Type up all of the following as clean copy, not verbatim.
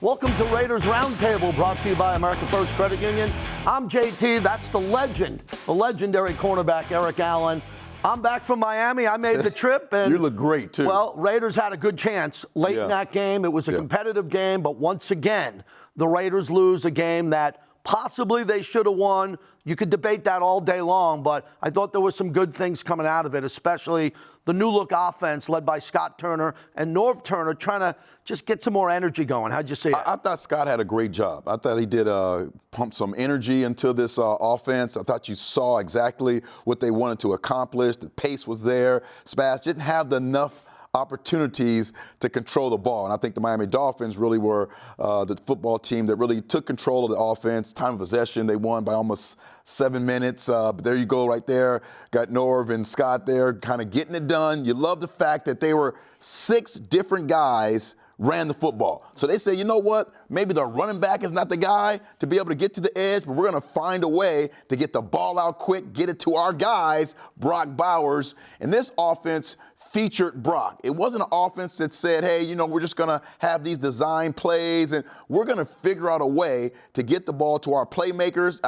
Welcome to Raiders Roundtable, brought to you by America First Credit Union. I'm JT. That's the legendary cornerback, Eric Allen. I'm back from Miami. I made the trip. And you look great, too. Well, Raiders had a good chance late in that game. It was a competitive game, but once again, the Raiders lose a game that possibly they should have won. You could debate that all day long, but I thought there were some good things coming out of it, especially the new-look offense led by Scott Turner and Norv Turner trying to just get some more energy going. How'd you see it? I thought Scott had a great job. I thought he did pump some energy into this offense. I thought you saw exactly what they wanted to accomplish. The pace was there. Spass didn't have enough opportunities to control the ball. And I think the Miami Dolphins really were the football team that really took control of the offense. Time of possession, they won by almost 7 minutes. But there you go right there. Got Norv and Scott there kind of getting it done. You love the fact that they were 6 different guys ran the football. So they say, you know what, maybe the running back is not the guy to be able to get to the edge, but we're going to find a way to get the ball out quick, get it to our guys, Brock Bowers. And this offense featured Brock. It wasn't an offense that said, hey, you know, we're just going to have these design plays and we're going to figure out a way to get the ball to our playmakers.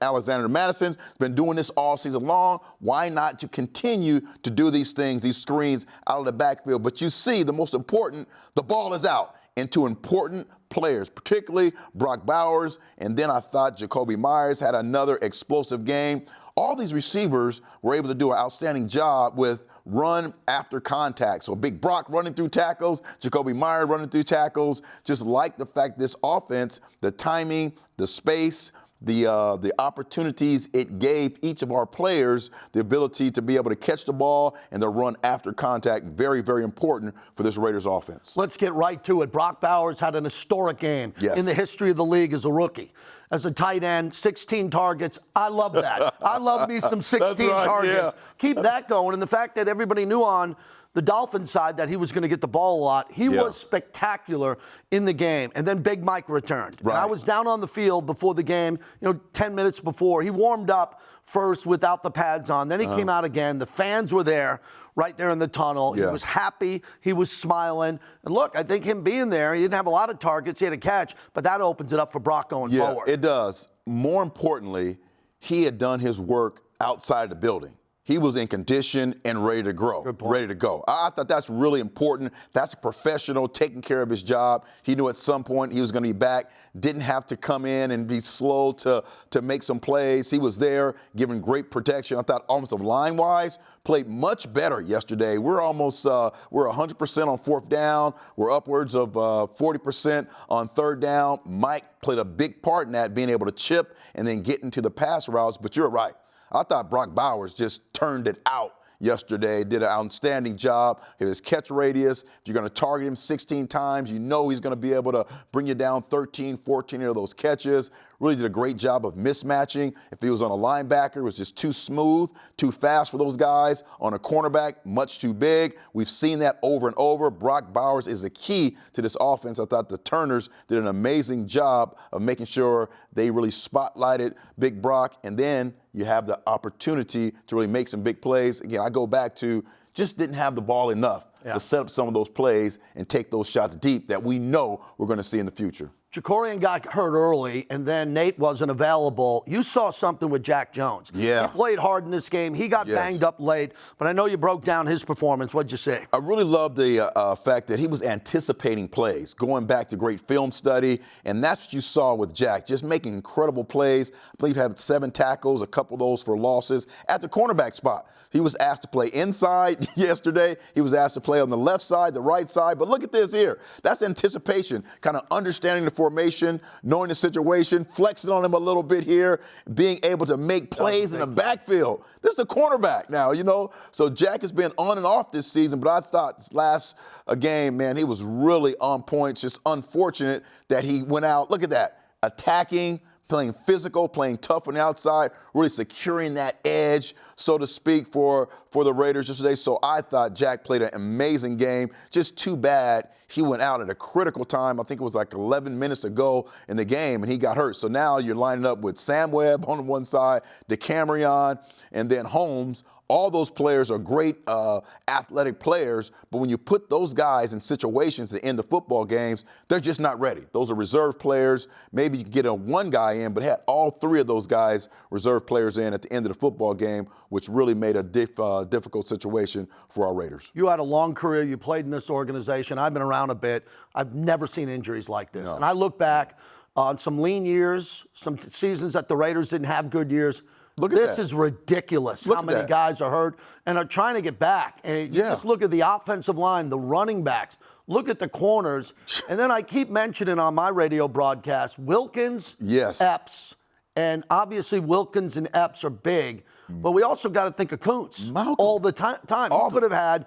Alexander Madison's been doing this all season long. Why not to continue to do these things, these screens out of the backfield? But you see, the most important, the ball is out into important players, particularly Brock Bowers. And then I thought Jacoby Myers had another explosive game. All these receivers were able to do an outstanding job with run after contact. So Big Brock running through tackles, Jacoby Myers running through tackles. Just like the fact this offense, the timing, the space, the opportunities it gave each of our players, the ability to be able to catch the ball and the run after contact, very, very important for this Raiders offense. Let's get right to it. Brock Bowers had an historic game in the history of the league as a rookie. As a tight end, 16 targets. I love that. I love me some 16 targets. Yeah. Keep that going. And the fact that everybody knew on the Dolphins side that he was going to get the ball a lot. He was spectacular in the game. And then Big Mike returned. Right. And I was down on the field before the game, 10 minutes before. He warmed up first without the pads on. Then he came out again. The fans were there, right there in the tunnel. Yeah. He was happy. He was smiling. And look, I think him being there, he didn't have a lot of targets. He had a catch, but that opens it up for Brock going forward. It does. More importantly, he had done his work outside the building. He was in condition and ready to go. I thought that's really important. That's a professional taking care of his job. He knew at some point he was going to be back. Didn't have to come in and be slow to make some plays. He was there giving great protection. I thought offensive line-wise played much better yesterday. We're 100% on fourth down. We're upwards of 40% on third down. Mike played a big part in that, being able to chip and then get into the pass routes. But you're right. I thought Brock Bowers just turned it out yesterday, did an outstanding job. His catch radius, if you're going to target him 16 times, you know he's going to be able to bring you down 13, 14 of those catches. Really did a great job of mismatching. If he was on a linebacker, it was just too smooth, too fast for those guys. On a cornerback, much too big. We've seen that over and over. Brock Bowers is the key to this offense. I thought the Turners did an amazing job of making sure they really spotlighted Big Brock. And then you have the opportunity to really make some big plays. Again, I go back to just didn't have the ball enough to set up some of those plays and take those shots deep that we know we're going to see in the future. Jacorian got hurt early, and then Nate wasn't available. You saw something with Jack Jones. Yeah. He played hard in this game. He got banged up late, but I know you broke down his performance. What'd you say? I really love the fact that he was anticipating plays, going back to great film study, and that's what you saw with Jack, just making incredible plays. I believe he had 7 tackles, a couple of those for losses. At the cornerback spot, he was asked to play inside yesterday. He was asked to play on the left side, the right side. But look at this here. That's anticipation, kind of understanding the formation, knowing the situation, flexing on him a little bit here, being able to make plays in the backfield. This is a cornerback now, So Jack has been on and off this season, but I thought this last game, man, he was really on point. Just unfortunate that he went out. Look at that. Attacking, playing physical, playing tough on the outside, really securing that edge, so to speak, for the Raiders yesterday. So I thought Jack played an amazing game. Just too bad he went out at a critical time. I think it was like 11 minutes to go in the game, and he got hurt. So now you're lining up with Sam Webb on one side, DeCamerion, and then Holmes All those players are great athletic players, but when you put those guys in situations to end the football games, they're just not ready. Those are reserve players. Maybe you can get one guy in, but had all three of those guys, reserve players, in at the end of the football game, which really made a difficult situation for our Raiders. You had a long career. You played in this organization. I've been around a bit. I've never seen injuries like this. No. And I look back on some lean years, some seasons that the Raiders didn't have good years. This is ridiculous how many guys are hurt and are trying to get back. And you just look at the offensive line, the running backs, look at the corners. And then I keep mentioning on my radio broadcast, Wilkins, Epps. And obviously Wilkins and Epps are big. But we also got to think of Kuntz all the time. He could have had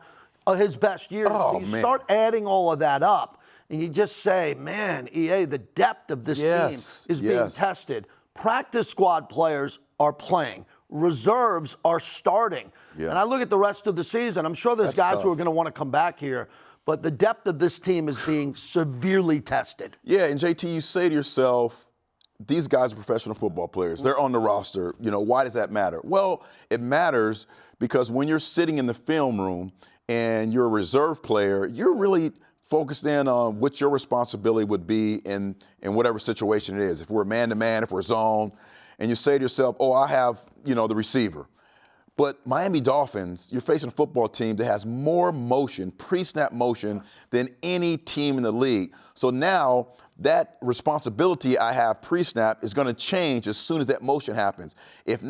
his best years. You start adding all of that up, and you just say, man, EA, the depth of this team is being tested. Practice squad players are playing. Reserves are starting. And I look at the rest of the season. I'm sure there's guys who are going to want to come back here, but the depth of this team is being severely tested. Yeah, and JT, you say to yourself, these guys are professional football players. They're on the roster. You know, why does that matter? Well, it matters because when you're sitting in the film room and you're a reserve player, you're really focused in on what your responsibility would be in whatever situation it is. If we're man-to-man, if we're zone, and you say to yourself, oh, I have, the receiver. But Miami Dolphins, you're facing a football team that has more motion, pre-snap motion, than any team in the league. So now that responsibility I have pre-snap is going to change as soon as that motion happens. If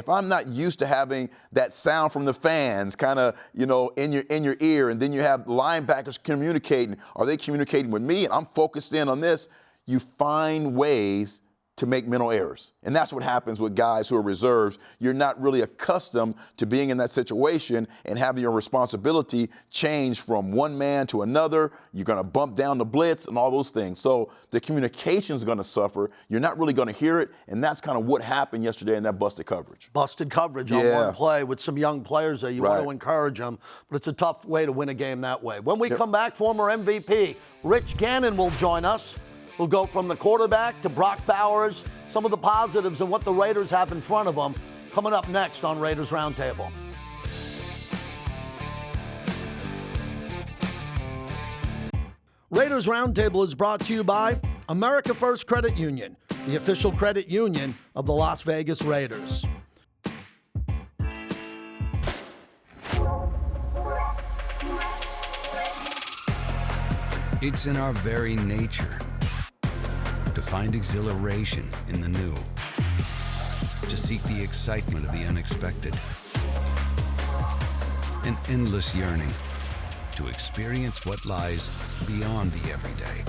I'm not used to having that sound from the fans kind of, in your ear, and then you have linebackers communicating, are they communicating with me? And I'm focused in on this. You find ways to make mental errors. And that's what happens with guys who are reserves. You're not really accustomed to being in that situation and having your responsibility change from one man to another. You're going to bump down the blitz and all those things. So the communication is going to suffer. You're not really going to hear it. And that's kind of what happened yesterday in that busted coverage. Busted coverage on one play with some young players there. You want to encourage them, but it's a tough way to win a game that way. When we come back, former MVP Rich Gannon will join us. We'll go from the quarterback to Brock Bowers, some of the positives and what the Raiders have in front of them, coming up next on Raiders Roundtable. Raiders Roundtable is brought to you by America First Credit Union, the official credit union of the Las Vegas Raiders. It's in our very nature to find exhilaration in the new, to seek the excitement of the unexpected, an endless yearning to experience what lies beyond the everyday.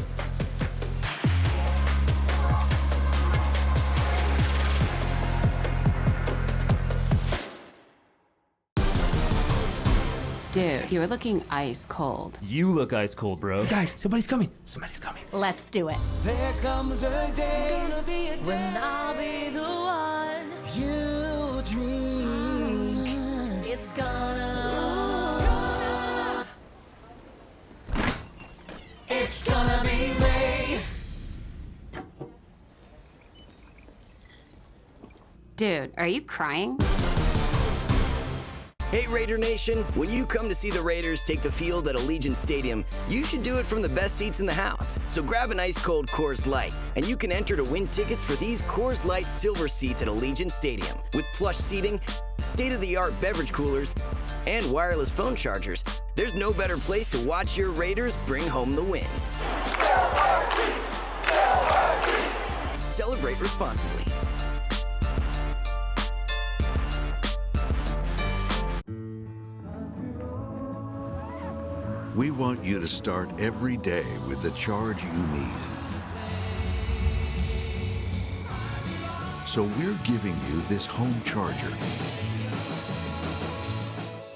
Dude, you're looking ice cold. You look ice cold, bro. Guys, somebody's coming. Somebody's coming. Let's do it. There comes a day, gonna be a day when I'll be the one you dream. It's gonna be Ray. Dude, are you crying? Hey Raider Nation, when you come to see the Raiders take the field at Allegiant Stadium, you should do it from the best seats in the house. So grab an ice cold Coors Light, and you can enter to win tickets for these Coors Light silver seats at Allegiant Stadium. With plush seating, state-of-the-art beverage coolers, and wireless phone chargers, there's no better place to watch your Raiders bring home the win. Celebrate responsibly. We want you to start every day with the charge you need. So we're giving you this home charger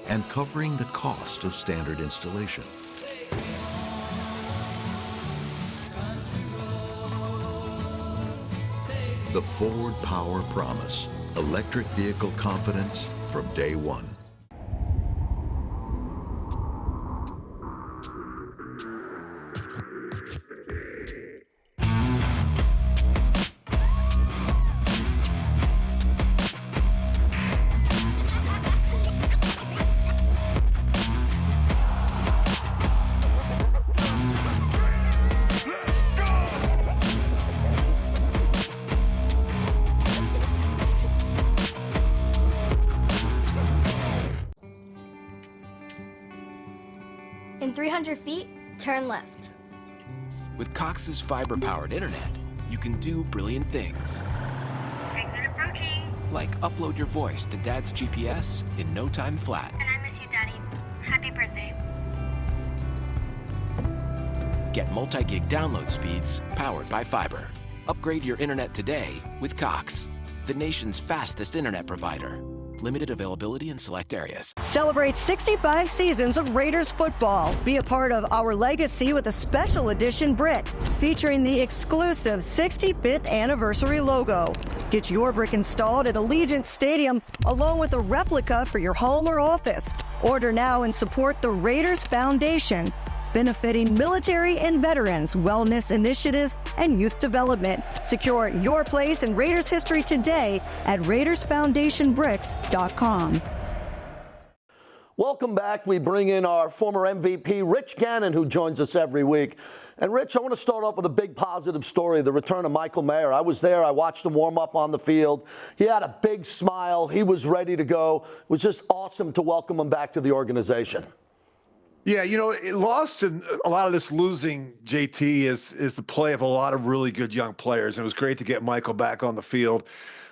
and covering the cost of standard installation. The Ford Power Promise. Electric vehicle confidence from day one. In 300 feet, turn left. With Cox's fiber-powered internet, you can do brilliant things. Exit approaching. Like upload your voice to Dad's GPS in no time flat. And I miss you, Daddy. Happy birthday. Get multi-gig download speeds powered by fiber. Upgrade your internet today with Cox, the nation's fastest internet provider. Limited availability in select areas. Celebrate 65 seasons of Raiders football. Be a part of our legacy with a special edition brick featuring the exclusive 65th anniversary logo. Get your brick installed at Allegiant Stadium along with a replica for your home or office. Order now and support the Raiders Foundation, benefiting military and veterans, wellness initiatives, and youth development. Secure your place in Raiders history today at RaidersFoundationBricks.com. Welcome back. We bring in our former MVP, Rich Gannon, who joins us every week. And Rich, I want to start off with a big positive story, the return of Michael Mayer. I was there. I watched him warm up on the field. He had a big smile. He was ready to go. It was just awesome to welcome him back to the organization. Yeah, it lost in a lot of this losing, JT, is the play of a lot of really good young players. And it was great to get Michael back on the field.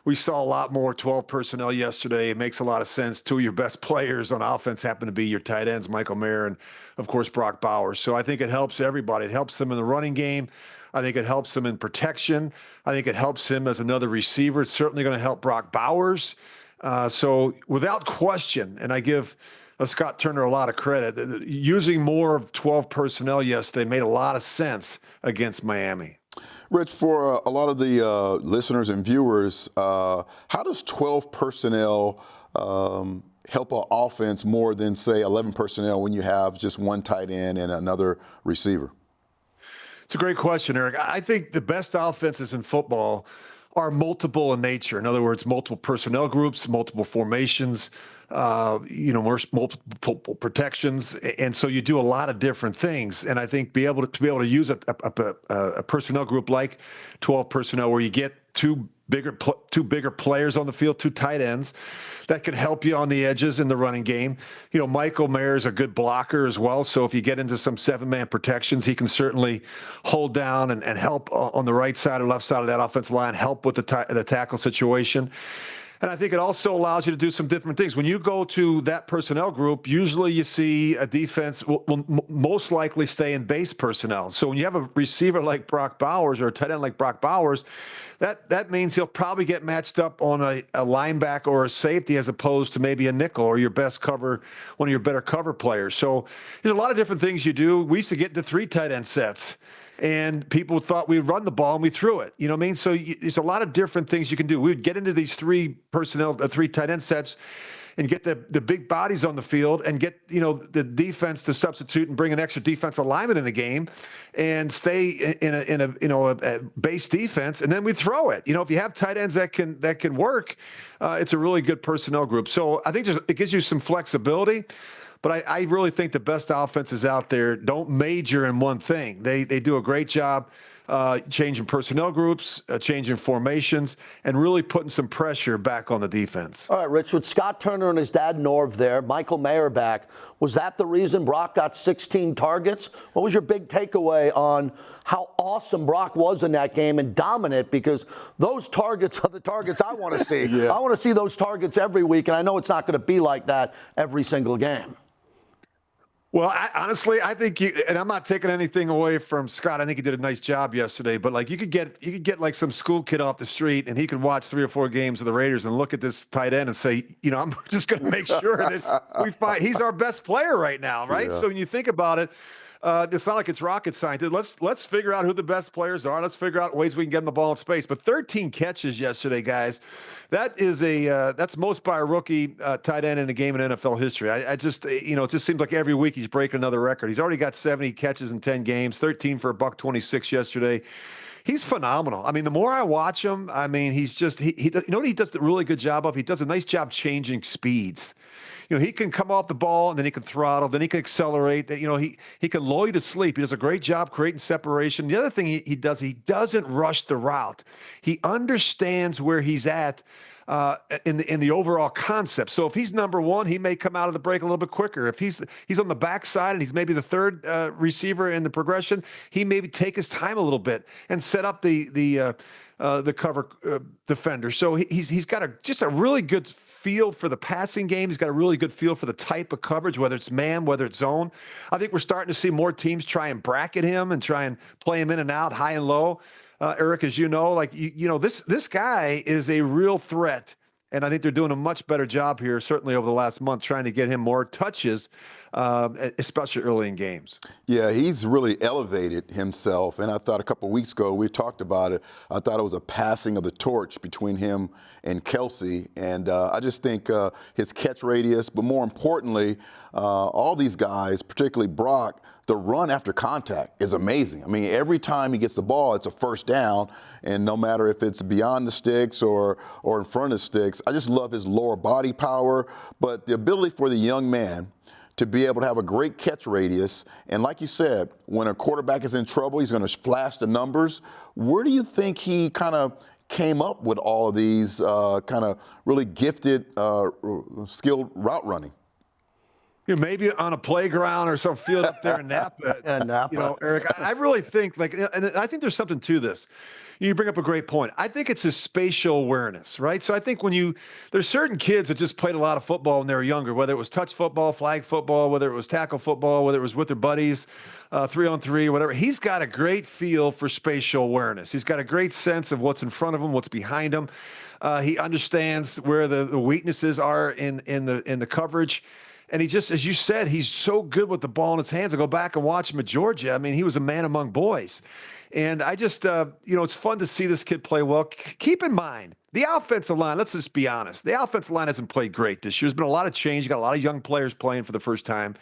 We saw a lot more 12 personnel yesterday. It makes a lot of sense. Two of your best players on offense happen to be your tight ends, Michael Mayer and, of course, Brock Bowers. So I think it helps everybody. It helps them in the running game. I think it helps them in protection. I think it helps him as another receiver. It's certainly going to help Brock Bowers. So without question, and I give Scott Turner a lot of credit, using more of 12 personnel yesterday made a lot of sense against Miami. Rich, for a lot of the listeners and viewers, how does 12 personnel help an offense more than, say, 11 personnel when you have just one tight end and another receiver? It's a great question, Eric. I think the best offenses in football are multiple in nature. In other words, multiple personnel groups, multiple formations, multiple protections, and so you do a lot of different things. And I think be able to use a personnel group like 12 personnel, where you get two bigger players on the field, two tight ends that can help you on the edges in the running game. Michael Mayer is a good blocker as well, so if you get into some 7-man protections, he can certainly hold down and help on the right side or left side of that offensive line, help with the tackle situation. And I think it also allows you to do some different things. When you go to that personnel group, usually you see a defense will most likely stay in base personnel. So when you have a receiver like Brock Bowers or a tight end like Brock Bowers, that means he'll probably get matched up on a linebacker or a safety as opposed to maybe a nickel or your best cover, one of your better cover players. So there's a lot of different things you do. We used to get into 3 tight end sets, and people thought we'd run the ball and we threw it. You know what I mean? So there's a lot of different things you can do. We would get into these 3 tight end sets and get the big bodies on the field and get, the defense to substitute and bring an extra defensive lineman in the game and stay in a base defense. And then we throw it. If you have tight ends that can work, it's a really good personnel group. So I think it gives you some flexibility. But I really think the best offenses out there don't major in one thing. They do a great job changing personnel groups, changing formations, and really putting some pressure back on the defense. All right, Rich, with Scott Turner and his dad Norv there, Michael Mayer back, was that the reason Brock got 16 targets? What was your big takeaway on how awesome Brock was in that game and dominant? Because those targets are the targets I want to see. Yeah. I want to see those targets every week, and I know it's not going to be like that every single game. Well, honestly, I think and I'm not taking anything away from Scott. I think he did a nice job yesterday. But you could get like some school kid off the street, and he could watch 3 or 4 games of the Raiders and look at this tight end and say, I'm just going to make sure that we find he's our best player right now, right? Yeah. So when you think about it, it's not like it's rocket science. Let's figure out who the best players are. Let's figure out ways we can get the ball in space. But 13 catches yesterday, guys. That is that's most by a rookie tight end in a game in NFL history. I just, it just seems like every week he's breaking another record. He's already got 70 catches in 10 games, 13 for $126 yesterday. He's phenomenal. I mean, the more I watch him, he's just, he does, what he does a really good job of? He does a nice job changing speeds. He can come off the ball and then he can throttle, then he can accelerate. He can lull you to sleep. He does a great job creating separation. The other thing he does, he doesn't rush the route. He understands where he's at in the overall concept. So if he's number one, he may come out of the break a little bit quicker. If he's on the backside and he's maybe the third receiver in the progression, he maybe take his time a little bit and set up the cover defender. So he's got just a really good feel for the passing game. He's got a really good feel for the type of coverage, whether it's man, whether it's zone. I think we're starting to see more teams try and bracket him and try and play him in and out, high and low. Eric, as you know, this guy is a real threat. And I think they're doing a much better job here, certainly over the last month, trying to get him more touches, especially early in games. Yeah, he's really elevated himself. And I thought a couple of weeks ago, we talked about it. I thought it was a passing of the torch between him and Kelsey. And I just think his catch radius, but more importantly, all these guys, particularly Brock, the run after contact is amazing. I mean, every time he gets the ball, it's a first down, and no matter if it's beyond the sticks or in front of the sticks, I just love his lower body power, but the ability for the young man to be able to have a great catch radius, and like you said, when a quarterback is in trouble, he's going to flash the numbers. Where do you think he kind of came up with all of these kind of really gifted, skilled route running? Maybe on a playground or some field up there in Napa. Napa. Eric, I really think, and I think there's something to this. You bring up a great point. I think it's his spatial awareness, right? So I think there's certain kids that just played a lot of football when they were younger, whether it was touch football, flag football, whether it was tackle football, whether it was with their buddies, 3-on-3, whatever. He's got a great feel for spatial awareness. He's got a great sense of what's in front of him, what's behind him. He understands where the weaknesses are in the coverage. And he just, as you said, he's so good with the ball in his hands. I go back and watch him at Georgia. I mean, he was a man among boys. And I just, it's fun to see this kid play well. Keep in mind, the offensive line, let's just be honest. The offensive line hasn't played great this year. There's been a lot of change. You got a lot of young players playing for the first time.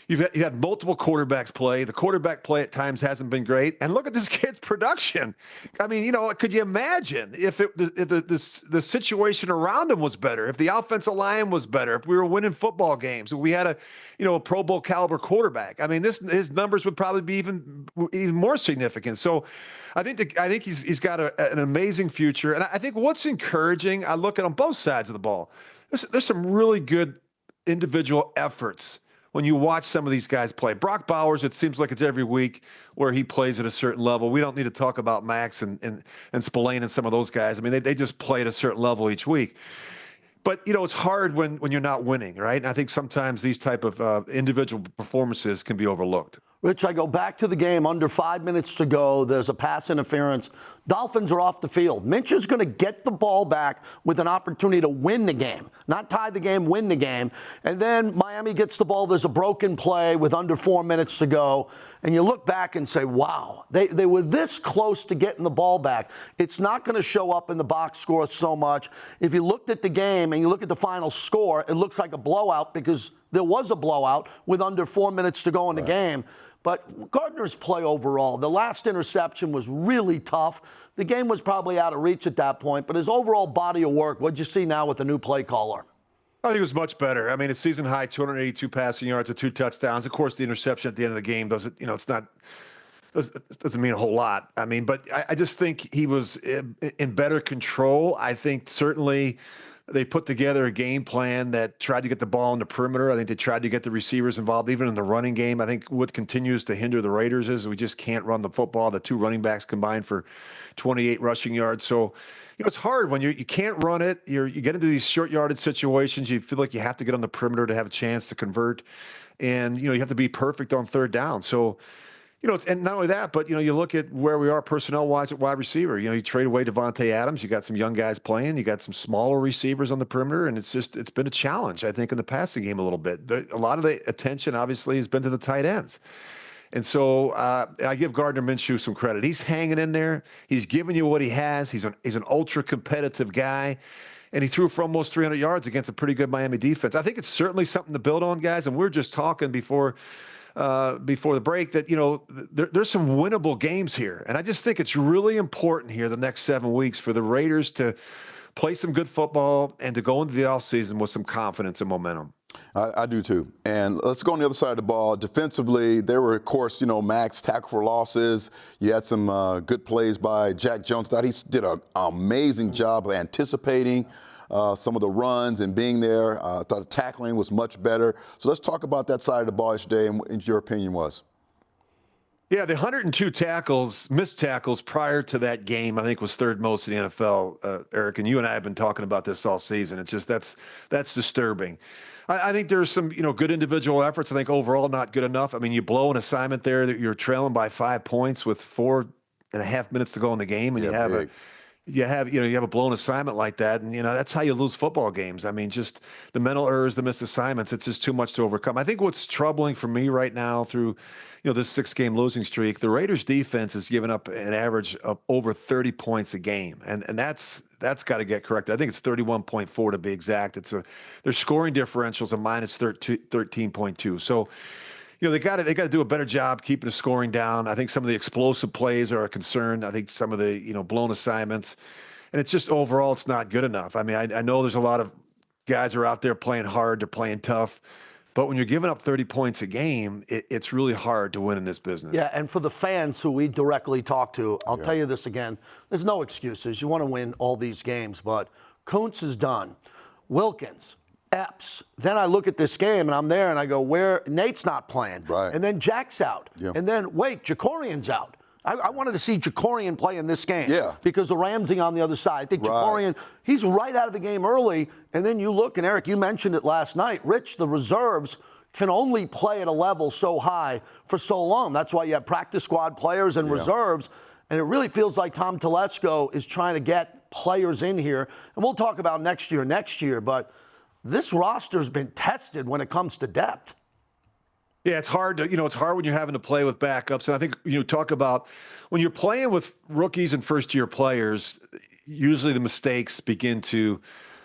You've had multiple quarterbacks play. The quarterback play at times hasn't been great. And look at this kid's production. I mean, could you imagine if the situation around him was better, if the offensive line was better, if we were winning football games, if we had a Pro Bowl caliber quarterback? I mean, his numbers would probably be even more significant. So I think he's got an amazing future. And I think what's encouraging, I look at on both sides of the ball, there's some really good individual efforts when you watch some of these guys play. Brock Bowers, it seems like it's every week where he plays at a certain level. We don't need to talk about Max and Spillane and some of those guys. I mean, they just play at a certain level each week. But, it's hard when you're not winning, right? And I think sometimes these type of individual performances can be overlooked. Rich, I go back to the game, under 5 minutes to go. There's a pass interference. Dolphins are off the field. Minch is going to get the ball back with an opportunity to win the game. Not tie the game, win the game. And then Miami gets the ball. There's a broken play with under 4 minutes to go. And you look back and say, wow, they were this close to getting the ball back. It's not going to show up in the box score so much. If you looked at the game and you look at the final score, it looks like a blowout because there was a blowout with under 4 minutes to go in the game. But Gardner's play overall, the last interception was really tough. The game was probably out of reach at that point, but his overall body of work, what'd you see now with the new play caller? I think it was much better. I mean, it's season high, 282 passing yards with 2 touchdowns. Of course, the interception at the end of the game doesn't mean a whole lot. I mean, but I just think he was in better control. I think certainly they put together a game plan that tried to get the ball in the perimeter. I think they tried to get the receivers involved, even in the running game. I think what continues to hinder the Raiders is we just can't run the football. The 2 running backs combined for 28 rushing yards. So, it's hard when you can't run it. You get into these short yardage situations. You feel like you have to get on the perimeter to have a chance to convert. And, you have to be perfect on third down. So, and not only that, but, you look at where we are personnel-wise at wide receiver. You trade away Devontae Adams. You got some young guys playing. You got some smaller receivers on the perimeter, and it's been a challenge, I think, in the passing game a little bit. A lot of the attention, obviously, has been to the tight ends. And so I give Gardner Minshew some credit. He's hanging in there. He's giving you what he has. He's an ultra-competitive guy. And he threw for almost 300 yards against a pretty good Miami defense. I think it's certainly something to build on, guys. And we're just talking before the break that, there's some winnable games here. And I just think it's really important here the next 7 weeks for the Raiders to play some good football and to go into the offseason with some confidence and momentum. I do too. And let's go on the other side of the ball. Defensively, there were, of course, Max tackle for losses. You had some good plays by Jack Jones. Thought he did an amazing job of anticipating some of the runs and being there. I thought the tackling was much better. So let's talk about that side of the ball yesterday and what your opinion was. Yeah, the 102 missed tackles prior to that game, I think was third most in the NFL, Eric. And you and I have been talking about this all season. It's just that's disturbing. I think there's some good individual efforts. I think overall not good enough. I mean, you blow an assignment there that you're trailing by 5 points with 4.5 minutes to go in the game, and you have a blown assignment like that, and that's how you lose football games. I mean, just the mental errors, the missed assignments, it's just too much to overcome. I think what's troubling for me right now through this 6-game losing streak, the Raiders defense has given up an average of over 30 points a game, and that's got to get corrected. I think it's 31.4 to be exact. Their scoring differentials of minus 13.2. So they got to do a better job keeping the scoring down. I think some of the explosive plays are a concern. I think some of the blown assignments, and it's just overall it's not good enough. I mean, I know there's a lot of guys who are out there playing hard, they're playing tough, but when you're giving up 30 points a game, it's really hard to win in this business. Yeah, and for the fans who we directly talk to, I'll tell you this again: there's no excuses. You want to win all these games, but Kuntz is done. Wilkins. Epps. Then I look at this game and I'm there and I go, where Nate's not playing. Right. And then Jack's out. Yeah. And then, wait, Jacorian's out. I wanted to see Jacorian play in this game. Yeah. Because of Ramsey on the other side. I think Jacorian, he's right out of the game early. And then you look, and Eric, you mentioned it last night. Rich, the reserves can only play at a level so high for so long. That's why you have practice squad players and reserves. And it really feels like Tom Telesco is trying to get players in here. And we'll talk about next year, but this roster's been tested when it comes to depth. Yeah, it's hard to, it's hard when you're having to play with backups. And I think, talk about when you're playing with rookies and first-year players, usually the mistakes begin to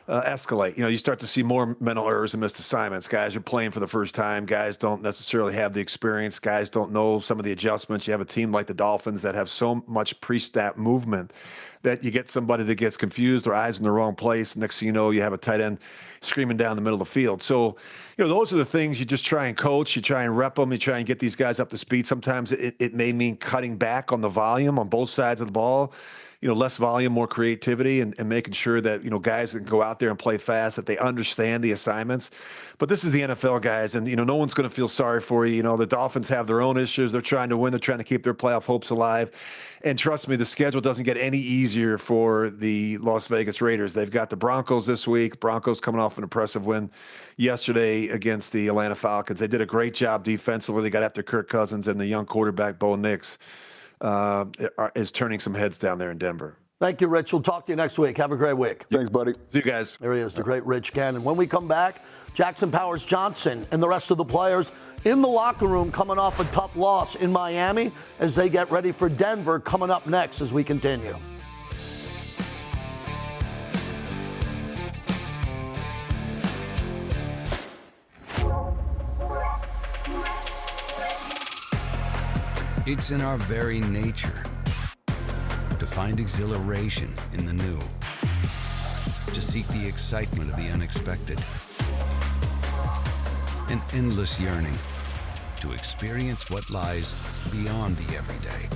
escalate. You start to see more mental errors and missed assignments. Guys are playing for the first time. Guys don't necessarily have the experience. Guys don't know some of the adjustments. You have a team like the Dolphins that have so much pre-snap movement that you get somebody that gets confused, their eyes in the wrong place. Next thing you know, you have a tight end screaming down the middle of the field. So, those are the things you just try and coach. You try and rep them. You try and get these guys up to speed. Sometimes it may mean cutting back on the volume on both sides of the ball. Less volume, more creativity, and making sure that, guys can go out there and play fast, that they understand the assignments. But this is the NFL, guys, and, no one's going to feel sorry for you. The Dolphins have their own issues. They're trying to win. They're trying to keep their playoff hopes alive. And trust me, the schedule doesn't get any easier for the Las Vegas Raiders. They've got the Broncos this week. Broncos coming off an impressive win yesterday against the Atlanta Falcons. They did a great job defensively. They got after Kirk Cousins, and the young quarterback, Bo Nix, is turning some heads down there in Denver. Thank you, Rich. We'll talk to you next week. Have a great week. Thanks, buddy. See you guys. There he is, the great Rich Gannon. When we come back, Jackson Powers Johnson and the rest of the players in the locker room coming off a tough loss in Miami as they get ready for Denver coming up next as we continue. It's in our very nature to find exhilaration in the new, to seek the excitement of the unexpected, an endless yearning to experience what lies beyond the everyday.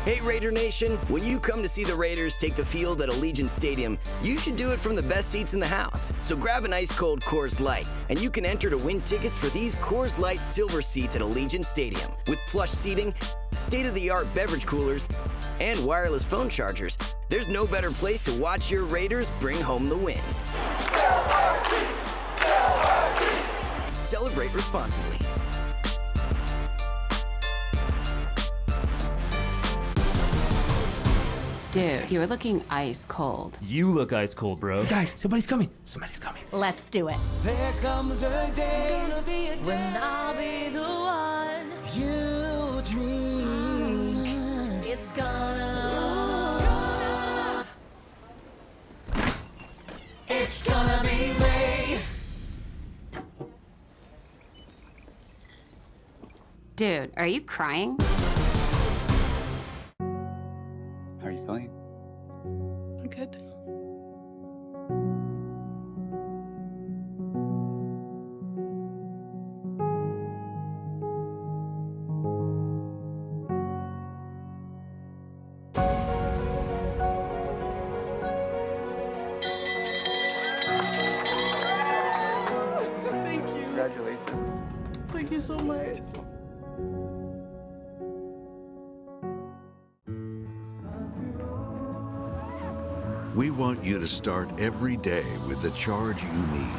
Hey Raider Nation, when you come to see the Raiders take the field at Allegiant Stadium, you should do it from the best seats in the house. So grab an ice-cold Coors Light, and you can enter to win tickets for these Coors Light silver seats at Allegiant Stadium. With plush seating, state-of-the-art beverage coolers, and wireless phone chargers, there's no better place to watch your Raiders bring home the win. Celebrate responsibly. Dude, you were looking ice cold. You look ice cold, bro. Guys, somebody's coming. Somebody's coming. Let's do it. There comes a day when I'll be the one you dream. It's gonna be Ray. Dude, are you crying? I'm good. Thank you. Congratulations. Thank you so much. We want you to start every day with the charge you need.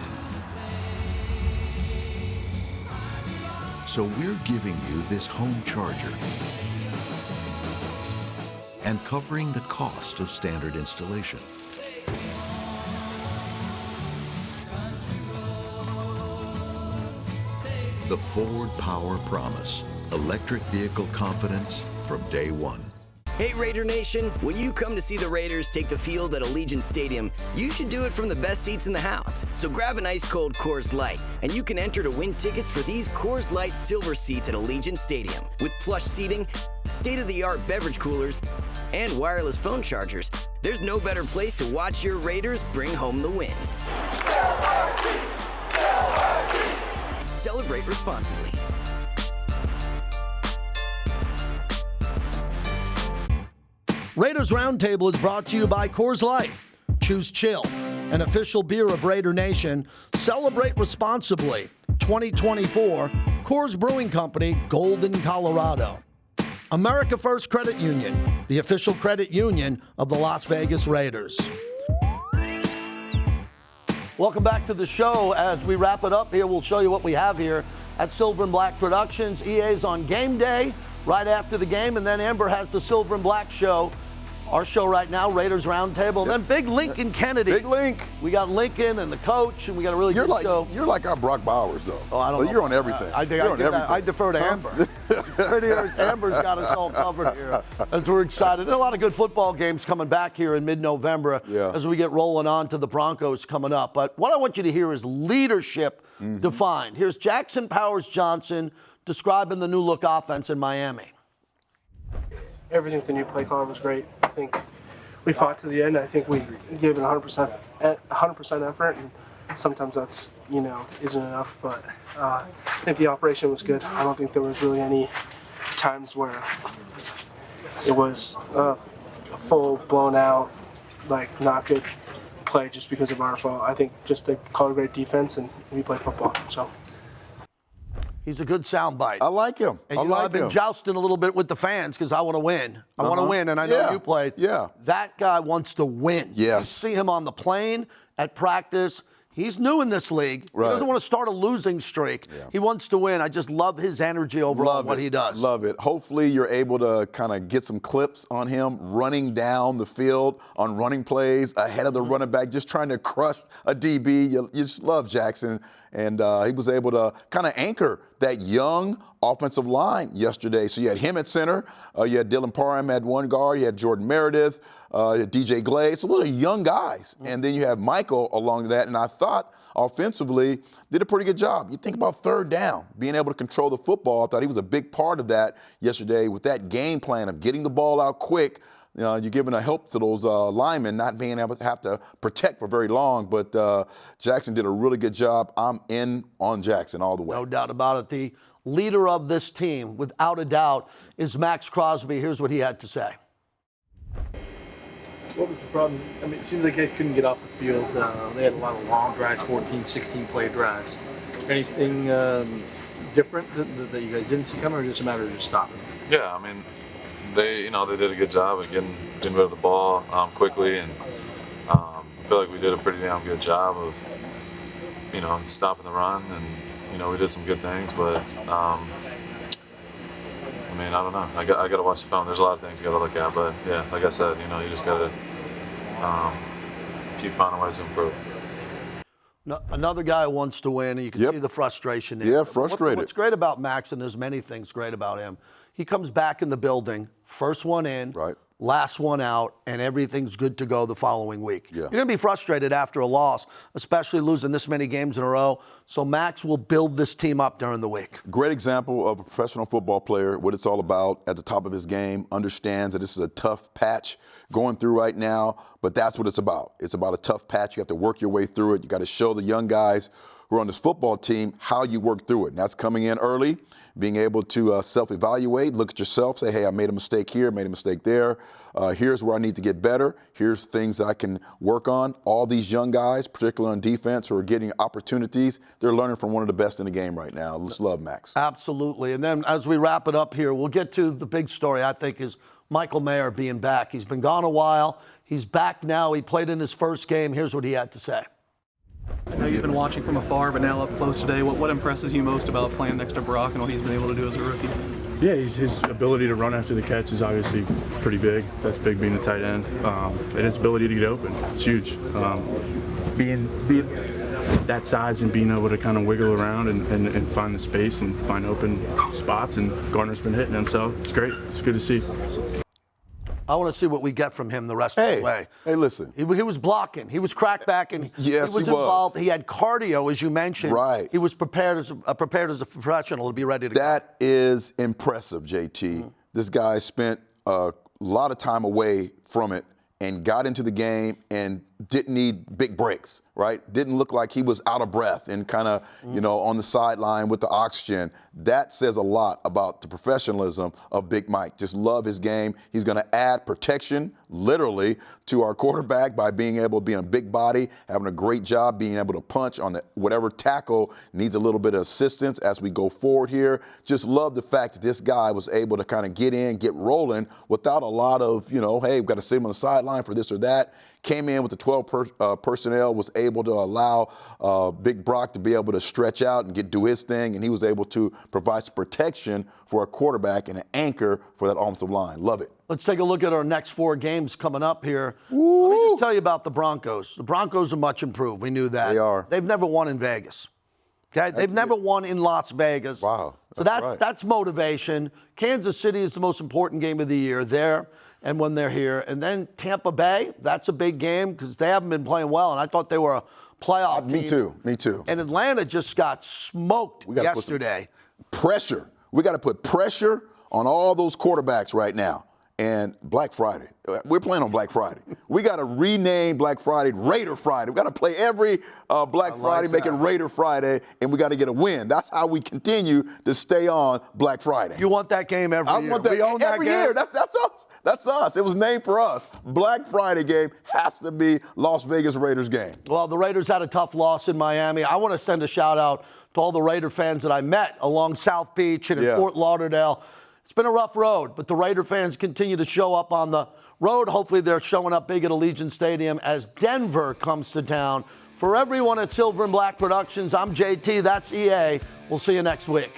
So we're giving you this home charger and covering the cost of standard installation. The Ford Power Promise. Electric vehicle confidence from day one. Hey Raider Nation, when you come to see the Raiders take the field at Allegiant Stadium, you should do it from the best seats in the house. So grab an ice-cold Coors Light, and you can enter to win tickets for these Coors Light silver seats at Allegiant Stadium. With plush seating, state-of-the-art beverage coolers, and wireless phone chargers, there's no better place to watch your Raiders bring home the win. Celebrate responsibly. Raiders Roundtable is brought to you by Coors Light. Choose chill, an official beer of Raider Nation. Celebrate responsibly. 2024, Coors Brewing Company, Golden, Colorado. America First Credit Union, the official credit union of the Las Vegas Raiders. Welcome back to the show. As we wrap it up here, we'll show you what we have here at Silver and Black Productions. EA's on game day right after the game, and then Amber has the Silver and Black show. Our show right now, Raiders Roundtable. Yep. Then Big Lincoln Kennedy. Big Link. We got Lincoln and the coach, and we got a really good show. You're like our Brock Bowers, though. Oh, I don't know. You're on everything. I think I defer to Amber. Pretty sure Amber's got us all covered here as we're excited. There's a lot of good football games coming back here in mid-November as we get rolling on to the Broncos coming up. But what I want you to hear is leadership defined. Here's Jackson Powers Johnson describing the new look offense in Miami. Everything with the new play caller was great. I think we fought to the end. I think we gave it 100% effort, and sometimes that's isn't enough. But I think the operation was good. I don't think there was really any times where it was full blown out, like not good play just because of our fault. I think just they called a great defense and we played football. So. He's a good soundbite. I like him. And I've been jousting a little bit with the fans because I want to win. I want to win, and I know you played. Yeah. That guy wants to win. Yes. You see him on the plane, at practice. He's new in this league. Right. He doesn't want to start a losing streak. Yeah. He wants to win. I just love his energy overall, what he does. Love it. Hopefully you're able to kind of get some clips on him running down the field on running plays ahead of the running back, just trying to crush a DB. You just love Jackson. And he was able to kind of anchor that young offensive line yesterday. So you had him at center. You had Dylan Parham at one guard. You had Jordan Meredith. DJ Glaze. So those are young guys. And then you have Michael along that. And I thought offensively did a pretty good job. You think about third down, being able to control the football. I thought he was a big part of that yesterday with that game plan of getting the ball out quick. You're giving a help to those linemen not being able to have to protect for very long. But Jackson did a really good job. I'm in on Jackson all the way. No doubt about it. The leader of this team, without a doubt, is Max Crosby. Here's what he had to say. What was the problem? I mean, it seems like they couldn't get off the field. They had a lot of long drives, 14, 16-play drives. Anything different that you guys didn't see coming, or just a matter of just stopping? Yeah, I mean, they did a good job of getting rid of the ball quickly, and I feel like we did a pretty damn good job of, stopping the run, and we did some good things, but. I mean, I don't know. I got to watch the film. There's a lot of things you got to look at, but yeah, like I said, you just got to keep finding ways to improve. No, another guy who wants to win, and you can see the frustration there. Yeah, frustrated. What's great about Max, and there's many things great about him, he comes back in the building, first one in, last one out, and everything's good to go the following week. Yeah. You're going to be frustrated after a loss, especially losing this many games in a row. So Max will build this team up during the week. Great example of a professional football player, what it's all about at the top of his game, understands that this is a tough patch going through right now, but that's what it's about. It's about a tough patch. You have to work your way through it. You got to show the young guys who are on this football team how you work through it. And that's coming in early, being able to self-evaluate, look at yourself, say, hey, I made a mistake here, made a mistake there. Here's where I need to get better. Here's things that I can work on. All these young guys, particularly on defense, who are getting opportunities, they're learning from one of the best in the game right now. Let's love Max. Absolutely. And then as we wrap it up here, we'll get to the big story, I think, is Michael Mayer being back. He's been gone a while. He's back now. He played in his first game. Here's what he had to say. I know you've been watching from afar, but now up close today. What impresses you most about playing next to Brock and what he's been able to do as a rookie? Yeah, his ability to run after the catch is obviously pretty big. That's big being a tight end. And his ability to get open, it's huge. Being that size and being able to kind of wiggle around and find the space and find open spots, and Gardner's been hitting them, so it's great. It's good to see. I want to see what we get from him the rest of the way. Hey, listen. He was blocking. He was crackbacking. Yes, he was involved. He had cardio, as you mentioned. Right. He was prepared as a professional to be ready to go. That is impressive, JT. This guy spent a lot of time away from it and got into the game and didn't need big breaks, right? Didn't look like he was out of breath and kind of, on the sideline with the oxygen. That says a lot about the professionalism of Big Mike. Just love his game. He's going to add protection, literally, to our quarterback by being able to be in a big body, having a great job, being able to punch on whatever tackle needs a little bit of assistance as we go forward here. Just love the fact that this guy was able to kind of get in, get rolling without a lot of, hey, we've got to sit him on the sideline for this or that. Came in with the 12 personnel, was able to allow Big Brock to be able to stretch out and do his thing, and he was able to provide some protection for a quarterback and an anchor for that offensive line. Love it. Let's take a look at our next 4 games coming up here. Let me just tell you about the Broncos. The Broncos are much improved. We knew that. They are. They've never won in Vegas. Okay? They've never won in Las Vegas. Wow. So that's motivation. Kansas City is the most important game of the year there and when they're here. And then Tampa Bay, that's a big game because they haven't been playing well, and I thought they were a playoff team. Me too. And Atlanta just got smoked yesterday. Pressure. We got to put pressure on all those quarterbacks right now. And Black Friday. We're playing on Black Friday. We got to rename Black Friday Raider Friday. We got to play every Black Friday, make it Raider Friday, and we got to get a win. That's how we continue to stay on Black Friday. You want that game every year. I want that game every year. That's us. That's us. It was named for us. Black Friday game has to be Las Vegas Raiders game. Well, the Raiders had a tough loss in Miami. I want to send a shout out to all the Raider fans that I met along South Beach and in Fort Lauderdale. It's been a rough road, but the Raider fans continue to show up on the road. Hopefully they're showing up big at Allegiant Stadium as Denver comes to town. For everyone at Silver and Black Productions, I'm JT, that's EA. We'll see you next week.